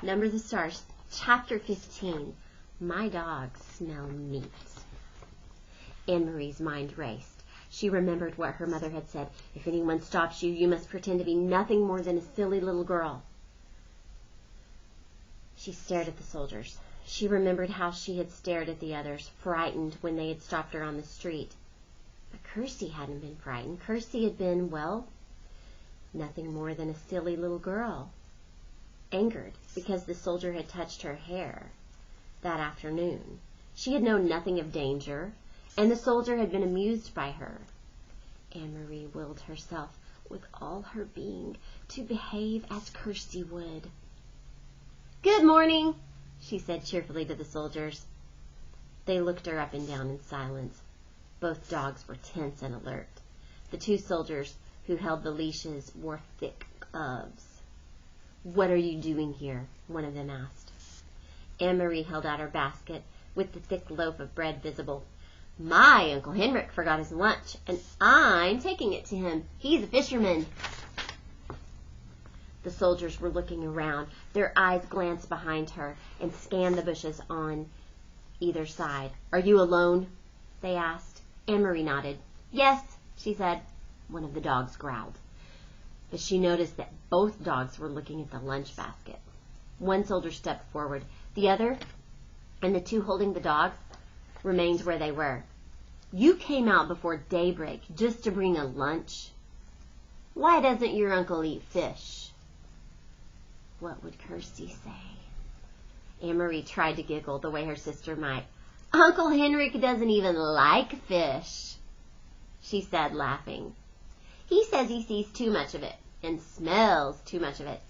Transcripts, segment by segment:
Number the Stars, Chapter 15. My dogs smell meat. Anne-Marie's mind raced. She remembered what her mother had said. If anyone stops you, you must pretend to be nothing more than a silly little girl. She stared at the soldiers. She remembered how she had stared at the others, frightened when they had stopped her on the street. But Kirsty hadn't been frightened. Kirsty had been, well, nothing more than a silly little girl. Angered because the soldier had touched her hair that afternoon. She had known nothing of danger, and the soldier had been amused by her. Anne-Marie willed herself with all her being to behave as Kirsty would. "Good morning," she said cheerfully to the soldiers. They looked her up and down in silence. Both dogs were tense and alert. The two soldiers who held the leashes wore thick gloves. "What are you doing here?" one of them asked. Anne-Marie held out her basket with the thick loaf of bread visible. "My Uncle Henrik forgot his lunch, and I'm taking it to him. He's a fisherman." The soldiers were looking around. Their eyes glanced behind her and scanned the bushes on either side. "Are you alone?" they asked. Anne-Marie nodded. "Yes," she said. One of the dogs growled. But she noticed that both dogs were looking at the lunch basket. One soldier stepped forward. The other, and the two holding the dogs, remained where they were. "You came out before daybreak just to bring a lunch? Why doesn't your uncle eat fish?" What would Kirsty say? Anne-Marie tried to giggle the way her sister might. "Uncle Henrik doesn't even like fish," she said, laughing. "He says he sees too much of it and smells too much of it.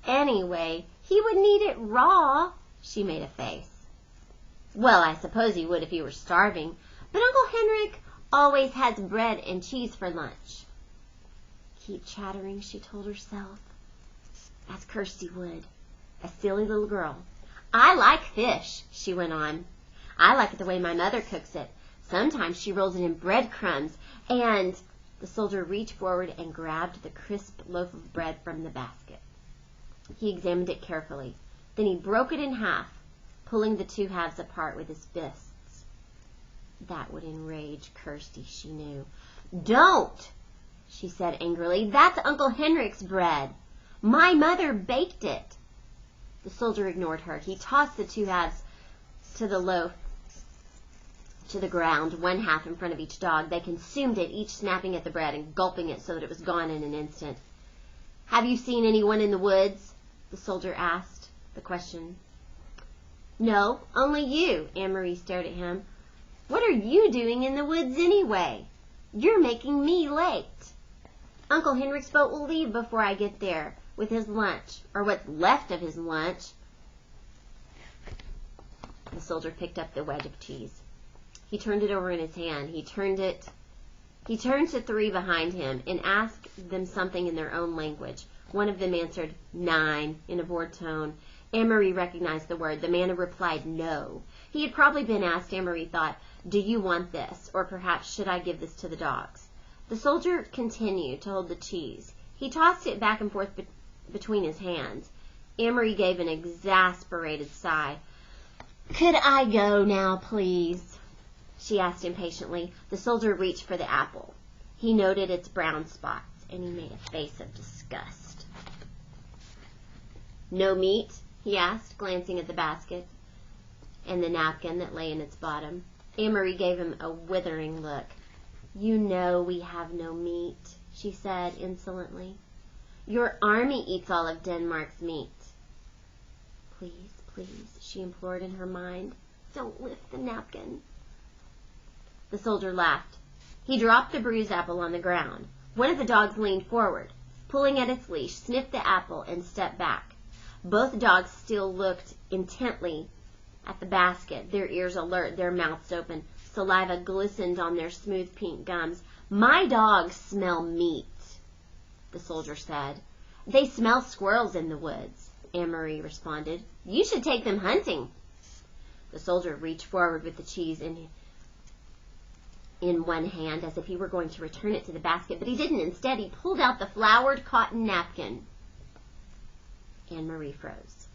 Anyway, he wouldn't eat it raw." She made a face. "Well, I suppose he would if he were starving, but Uncle Henrik always has bread and cheese for lunch." Keep chattering, she told herself, as Kirsty would, a silly little girl. "I like fish," she went on. "I like it the way my mother cooks it. Sometimes she rolls it in breadcrumbs, and—" The soldier reached forward and grabbed the crisp loaf of bread from the basket. He examined it carefully. Then he broke it in half, pulling the two halves apart with his fists. That would enrage Kirsty, she knew. "Don't!" she said angrily. "That's Uncle Henrik's bread. My mother baked it." The soldier ignored her. He tossed the two halves to the loaf to the ground, one half in front of each dog. They consumed it, each snapping at the bread and gulping it so that it was gone in an instant. "Have you seen anyone in the woods?" the soldier asked the question. "No, only you." Anne-Marie stared at him. "What are you doing in the woods anyway? You're making me late. Uncle Henrik's boat will leave before I get there with his lunch, or what's left of his lunch." The soldier picked up the wedge of cheese. He turned it over in his hand. He turned to three behind him and asked them something in their own language. One of them answered, "9," in a bored tone. Anne-Marie recognized the word. The man had replied, "No." He had probably been asked, Anne-Marie thought, "Do you want this? Or perhaps, should I give this to the dogs?" The soldier continued to hold the cheese. He tossed it back and forth between his hands. Anne-Marie gave an exasperated sigh. "Could I go now, please?" she asked impatiently. The soldier reached for the apple. He noted its brown spots, and he made a face of disgust. "No meat?" he asked, glancing at the basket and the napkin that lay in its bottom. Anne-Marie gave him a withering look. "You know we have no meat," she said insolently. "Your army eats all of Denmark's meat." "Please, please," she implored in her mind, "don't lift the napkin." The soldier laughed. He dropped the bruised apple on the ground. One of the dogs leaned forward, pulling at its leash, sniffed the apple, and stepped back. Both dogs still looked intently at the basket, their ears alert, their mouths open. Saliva glistened on their smooth pink gums. "My dogs smell meat," the soldier said. "They smell squirrels in the woods," Anne-Marie responded. "You should take them hunting." The soldier reached forward with the cheese in one hand as if he were going to return it to the basket, but he didn't. Instead, he pulled out the flowered cotton napkin. Anne-Marie froze.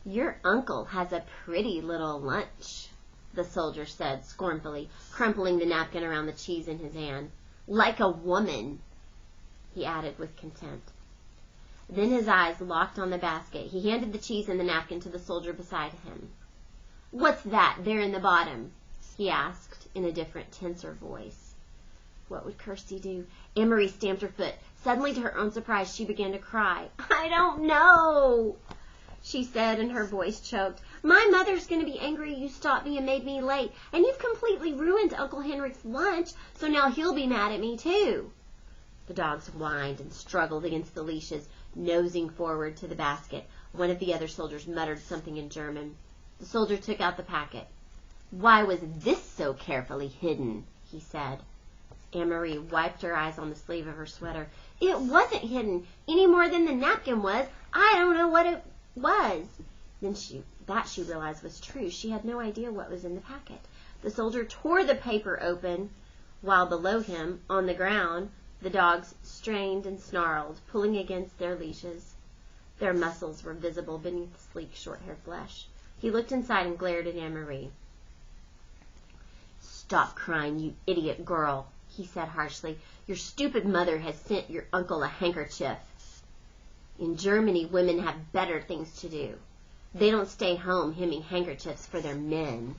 Your uncle has a pretty little lunch, the soldier said scornfully, crumpling the napkin around the cheese in his hand. Like a woman, he added with contempt. Then his eyes locked on the basket. He handed the cheese and the napkin to the soldier beside him. What's that there in the bottom? He asked in a different, tenser voice. What would Kirsty do? Anne-Marie stamped her foot. Suddenly, to her own surprise, she began to cry. I don't know, she said, and her voice choked. My mother's going to be angry you stopped me and made me late, and you've completely ruined Uncle Henrik's lunch, so now he'll be mad at me, too. The dogs whined and struggled against the leashes, nosing forward to the basket. One of the other soldiers muttered something in German. The soldier took out the packet. Why was this so carefully hidden? He said. Anne-Marie wiped her eyes on the sleeve of her sweater. It wasn't hidden any more than the napkin was. I don't know what it was. Then she realized was true. She had no idea what was in the packet. The soldier tore the paper open, while below him, on the ground, the dogs strained and snarled, pulling against their leashes. Their muscles were visible beneath the sleek, short-haired flesh. He looked inside and glared at Anne-Marie. Stop crying, you idiot girl, he said harshly. Your stupid mother has sent your uncle a handkerchief. In Germany, women have better things to do. They don't stay home hemming handkerchiefs for their men.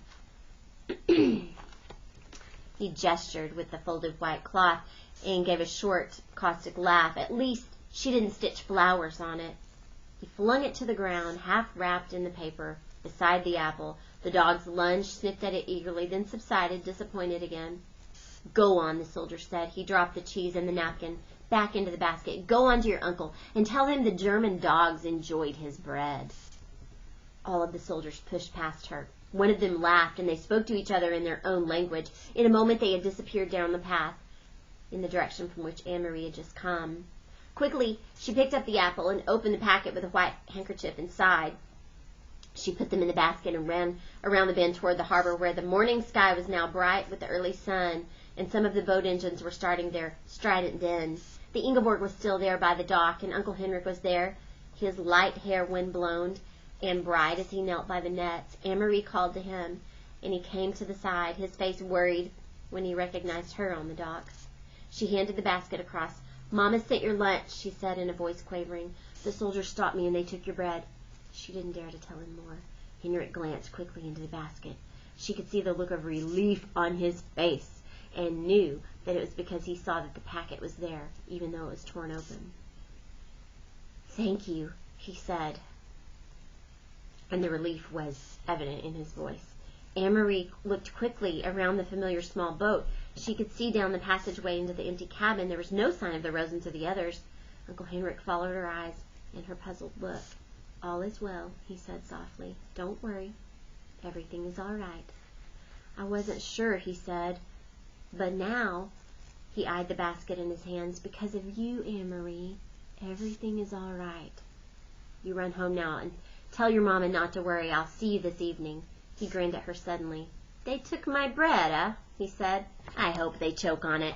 He gestured with the folded white cloth and gave a short, caustic laugh. At least she didn't stitch flowers on it. He flung it to the ground, half wrapped in the paper, beside the apple. The dogs lunged, sniffed at it eagerly, then subsided, disappointed again. Go on, the soldier said. He dropped the cheese and the napkin back into the basket. Go on to your uncle and tell him the German dogs enjoyed his bread. All of the soldiers pushed past her. One of them laughed, and they spoke to each other in their own language. In a moment they had disappeared down the path, in the direction from which Anne-Marie had just come. Quickly, she picked up the apple and opened the packet with a white handkerchief inside. She put them in the basket and ran around the bend toward the harbor, where the morning sky was now bright with the early sun, and some of the boat engines were starting their strident din. The Ingeborg was still there by the dock, and Uncle Henrik was there, his light hair wind-blown and bright as he knelt by the nets. Anne-Marie called to him, and he came to the side, his face worried when he recognized her on the dock. She handed the basket across. Mama sent your lunch, she said in a voice quavering. The soldiers stopped me and they took your bread. She didn't dare to tell him more. Henrik glanced quickly into the basket. She could see the look of relief on his face and knew that it was because he saw that the packet was there, even though it was torn open. Thank you, he said, and the relief was evident in his voice. Anne-Marie looked quickly around the familiar small boat. She could see down the passageway into the empty cabin. There was no sign of the Rosens or the others. Uncle Henrik followed her eyes and her puzzled look. All is well, he said softly. Don't worry. Everything is all right. I wasn't sure, he said. But now, he eyed the basket in his hands, because of you, Anne-Marie, everything is all right. You run home now and tell your mama not to worry. I'll see you this evening. He grinned at her suddenly. They took my bread, he said. I hope they choke on it.